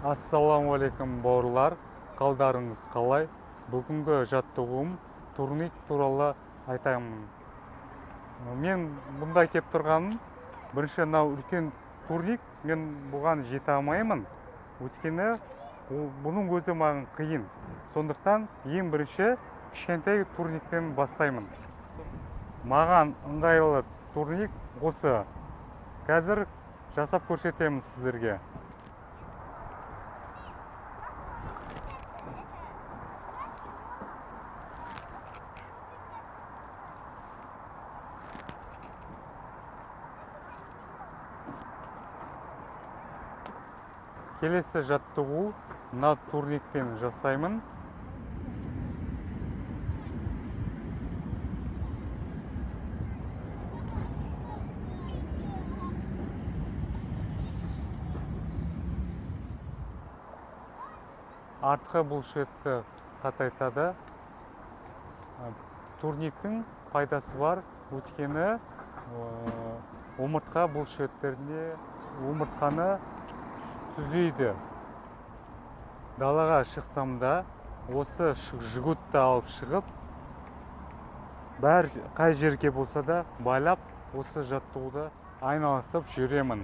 Ассалаумағалейкум бауырлар, қалдарыңыз қалай? Бүгінгі жаттығуым турник туралы айтамын. Мен бұнда кеп тұрғаным, бірінші үлкен турник, мен бұған жете алмаймын. Өйткені бұның өзі маған қиын. Сондықтан ең бірінші кішкентай турниктен бастаймын. Маған ыңғайлы турник осы. Қазір жасап көрсетемін сіздерге. Келесі жаттығу мына турникпен жасаймын. Артқы бұлшетті қатайтады. Турниктің пайдасы бар, өйткені омыртқа бұлшеттеріне омыртқаны түзейді. Далаға шықсам да, осы жүгітті алып шығып, қай жерге болса да байлап, осы жаттығуды айналысып жүремін.